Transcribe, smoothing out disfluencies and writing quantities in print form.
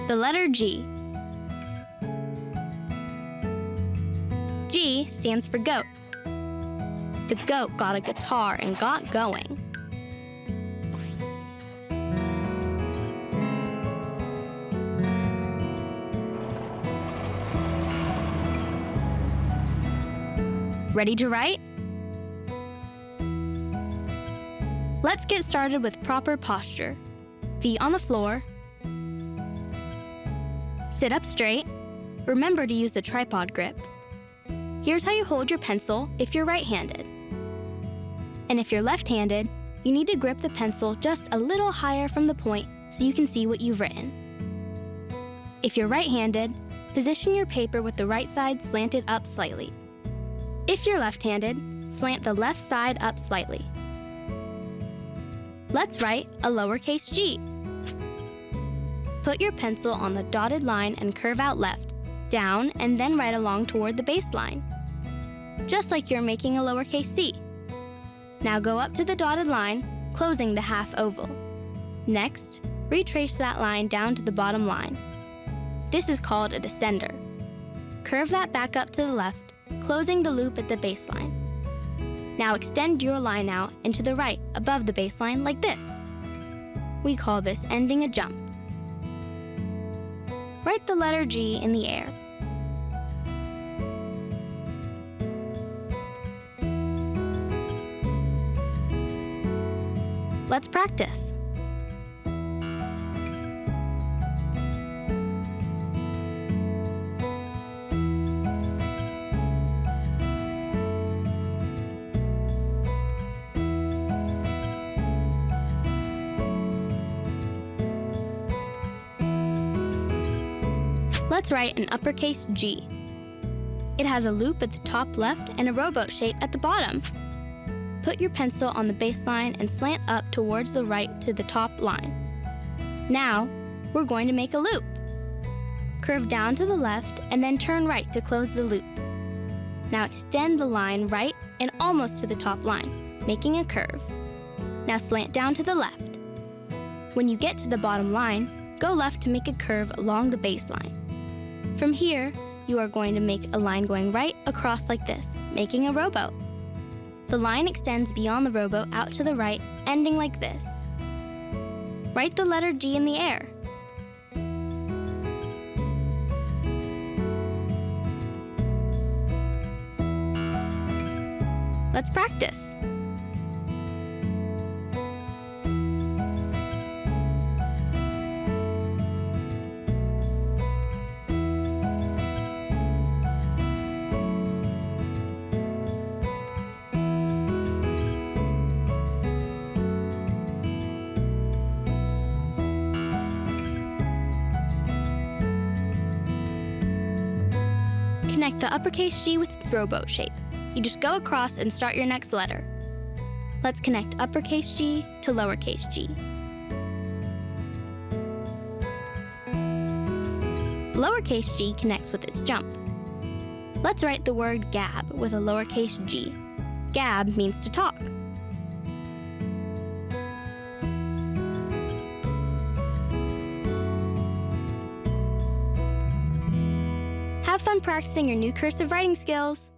The letter G. G stands for goat. The goat got a guitar and got going. Ready to write? Let's get started with proper posture. Feet on the floor. Sit up straight. Remember to use the tripod grip. Here's how you hold your pencil if you're right-handed. And if you're left-handed, you need to grip the pencil just a little higher from the point so you can see what you've written. If you're right-handed, position your paper with the right side slanted up slightly. If you're left-handed, slant the left side up slightly. Let's write a lowercase g. Put your pencil on the dotted line and curve out left, down, and then right along toward the baseline, just like you're making a lowercase c. Now go up to the dotted line, closing the half oval. Next, retrace that line down to the bottom line. This is called a descender. Curve that back up to the left, closing the loop at the baseline. Now extend your line out and to the right above the baseline like this. We call this ending a jump. Write the letter G in the air. Let's practice. Let's write an uppercase G. It has a loop at the top left and a rowboat shape at the bottom. Put your pencil on the baseline and slant up towards the right to the top line. Now, we're going to make a loop. Curve down to the left and then turn right to close the loop. Now extend the line right and almost to the top line, making a curve. Now slant down to the left. When you get to the bottom line, go left to make a curve along the baseline. From here, you are going to make a line going right across like this, making a rowboat. The line extends beyond the rowboat out to the right, ending like this. Write the letter G in the air. Let's practice. Connect the uppercase G with its rowboat shape. You just go across and start your next letter. Let's connect uppercase G to lowercase g. Lowercase g connects with its jump. Let's write the word gab with a lowercase g. Gab means to talk. Have fun practicing your new cursive writing skills!